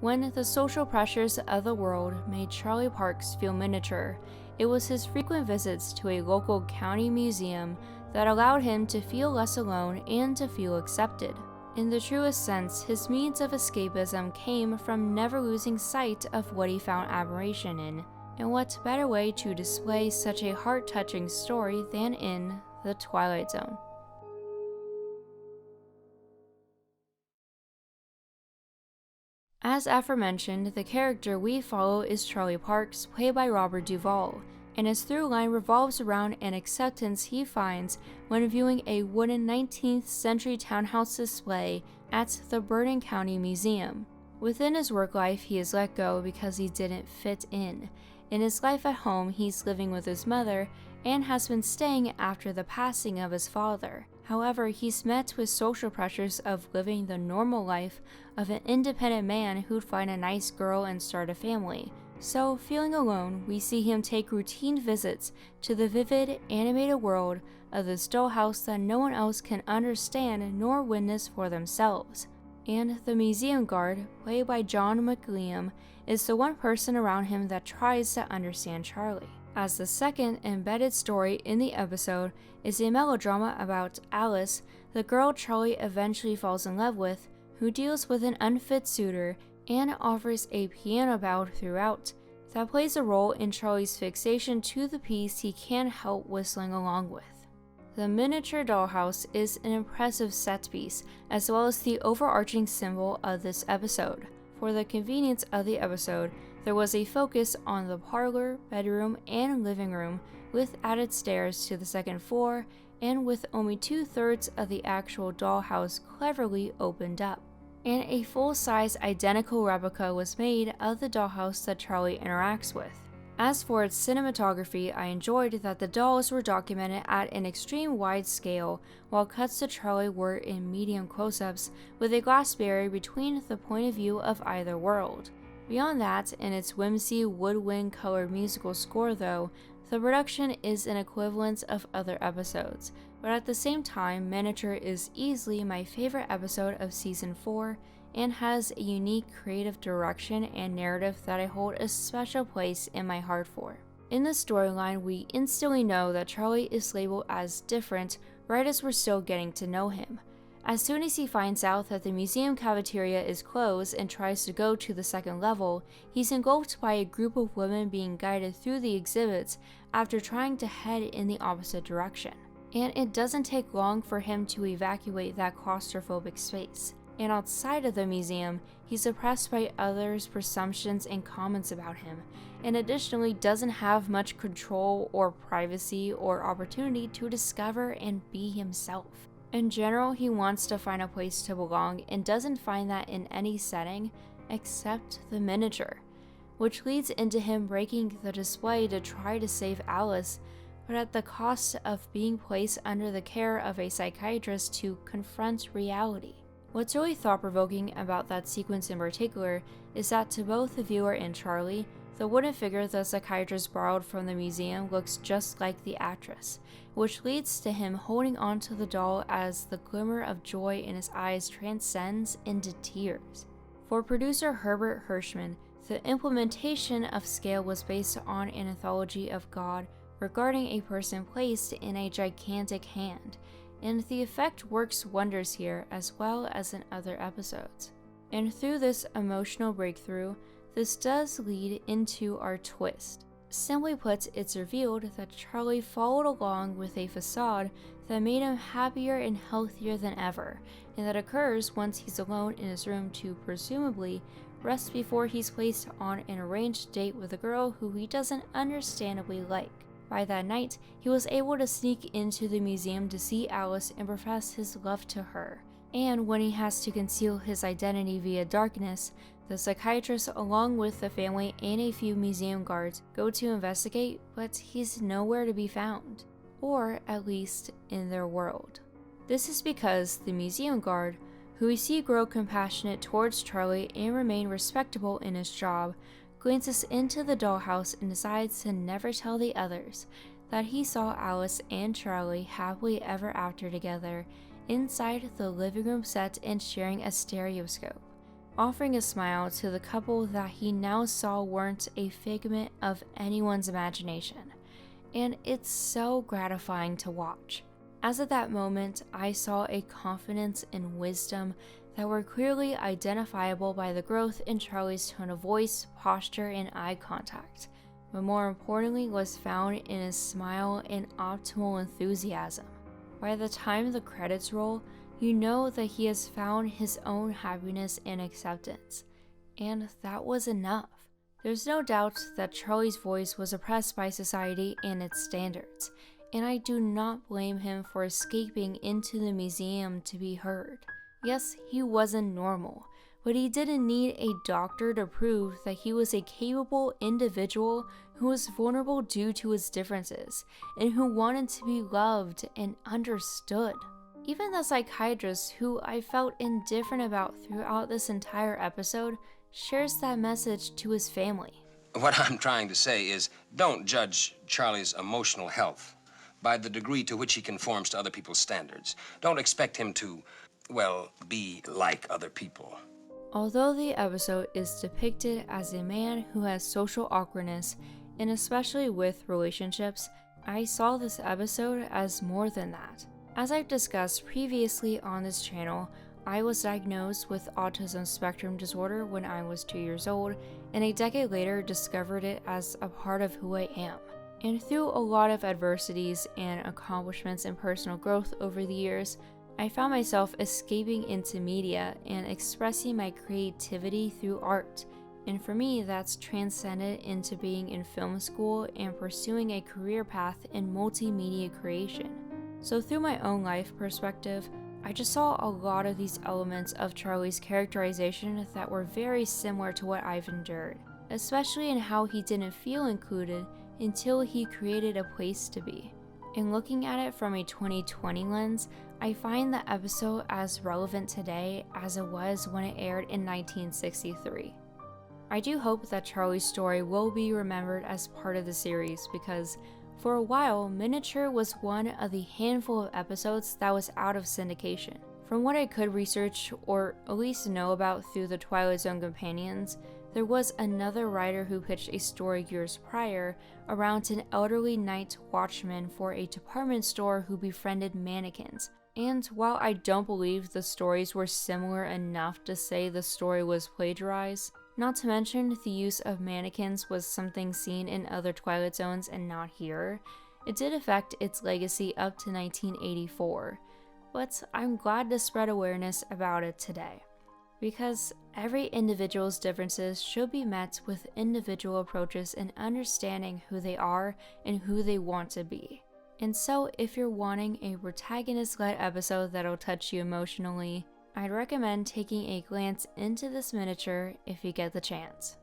When the social pressures of the world made Charley Parkes feel miniature, it was his frequent visits to a local county museum that allowed him to feel less alone and to feel accepted. In the truest sense, his means of escapism came from never losing sight of what he found admiration in, and what better way to display such a heart-touching story than in The Twilight Zone. As aforementioned, the character we follow is Charley Parkes, played by Robert Duvall, and his through line revolves around an acceptance he finds when viewing a wooden 19th century townhouse display at the Bourbon County Museum. Within his work life, he is let go because he didn't fit in. In his life at home, he's living with his mother and has been staying after the passing of his father. However, he's met with social pressures of living the normal life of an independent man who'd find a nice girl and start a family. So, feeling alone, we see him take routine visits to the vivid, animated world of this dollhouse that no one else can understand nor witness for themselves. And the museum guard, played by John McLean, is the one person around him that tries to understand Charley. As the second embedded story in the episode is a melodrama about Alice, the girl Charley eventually falls in love with, who deals with an unfit suitor and offers a piano bow throughout that plays a role in Charley's fixation to the piece he can't help whistling along with. The miniature dollhouse is an impressive set piece, as well as the overarching symbol of this episode. For the convenience of the episode, there was a focus on the parlor, bedroom, and living room, with added stairs to the second floor, and with only 2/3 of the actual dollhouse cleverly opened up. And a full-size identical replica was made of the dollhouse that Charley interacts with. As for its cinematography, I enjoyed that the dolls were documented at an extreme wide scale, while cuts to Charley were in medium close-ups, with a glass barrier between the point of view of either world. Beyond that, in its whimsy woodwind-colored musical score though, the production is an equivalent of other episodes, but at the same time, Miniature is easily my favorite episode of Season 4, and has a unique creative direction and narrative that I hold a special place in my heart for. In the storyline, we instantly know that Charley is labeled as different right as we're still getting to know him. As soon as he finds out that the museum cafeteria is closed and tries to go to the second level, he's engulfed by a group of women being guided through the exhibits after trying to head in the opposite direction. And it doesn't take long for him to evacuate that claustrophobic space. And outside of the museum, he's oppressed by others' presumptions and comments about him, and additionally doesn't have much control or privacy or opportunity to discover and be himself. In general, he wants to find a place to belong and doesn't find that in any setting except the miniature, which leads into him breaking the display to try to save Alice, but at the cost of being placed under the care of a psychiatrist to confront reality. What's really thought-provoking about that sequence in particular is that to both the viewer and Charley, the wooden figure the psychiatrist borrowed from the museum looks just like the actress, which leads to him holding onto the doll as the glimmer of joy in his eyes transcends into tears. For producer Herbert Hirschman, the implementation of scale was based on an anthology of God regarding a person placed in a gigantic hand, and the effect works wonders here as well as in other episodes. And through this emotional breakthrough, this does lead into our twist. Simply put, it's revealed that Charley followed along with a facade that made him happier and healthier than ever, and that occurs once he's alone in his room to presumably rest before he's placed on an arranged date with a girl who he doesn't understandably like. By that night, he was able to sneak into the museum to see Alice and profess his love to her. And when he has to conceal his identity via darkness, the psychiatrist, along with the family and a few museum guards, go to investigate, but he's nowhere to be found. Or at least in their world. This is because the museum guard, who we see grow compassionate towards Charley and remain respectable in his job, glances into the dollhouse and decides to never tell the others that he saw Alice and Charley happily ever after together inside the living room set and sharing a stereoscope. offering a smile to the couple that he now saw weren't a figment of anyone's imagination. And it's so gratifying to watch. As at that moment, I saw a confidence and wisdom that were clearly identifiable by the growth in Charley's tone of voice, posture, and eye contact, but more importantly was found in his smile and optimal enthusiasm. By the time the credits roll, you know that he has found his own happiness and acceptance, and that was enough. There's no doubt that Charley's voice was oppressed by society and its standards, and I do not blame him for escaping into the museum to be heard. Yes, he wasn't normal, but he didn't need a doctor to prove that he was a capable individual who was vulnerable due to his differences, and who wanted to be loved and understood. Even the psychiatrist, who I felt indifferent about throughout this entire episode, shares that message to his family. What I'm trying to say is, don't judge Charley's emotional health by the degree to which he conforms to other people's standards. Don't expect him to, well, be like other people. Although the episode is depicted as a man who has social awkwardness, and especially with relationships, I saw this episode as more than that. As I've discussed previously on this channel, I was diagnosed with autism spectrum disorder when I was 2 years old, and a decade later discovered it as a part of who I am. And through a lot of adversities and accomplishments and personal growth over the years, I found myself escaping into media and expressing my creativity through art. And for me, that's transcended into being in film school and pursuing a career path in multimedia creation. So through my own life perspective, I just saw a lot of these elements of Charley's characterization that were very similar to what I've endured, especially in how he didn't feel included until he created a place to be. In looking at it from a 2020 lens, I find the episode as relevant today as it was when it aired in 1963. I do hope that Charley's story will be remembered as part of the series because, for a while, Miniature was one of the handful of episodes that was out of syndication. From what I could research, or at least know about through the Twilight Zone companions, there was another writer who pitched a story years prior around an elderly night watchman for a department store who befriended mannequins. And while I don't believe the stories were similar enough to say the story was plagiarized, not to mention the use of mannequins was something seen in other Twilight Zones and not here, it did affect its legacy up to 1984. But I'm glad to spread awareness about it today, because every individual's differences should be met with individual approaches and understanding who they are and who they want to be. And so if you're wanting a protagonist-led episode that'll touch you emotionally, I'd recommend taking a glance into this miniature if you get the chance.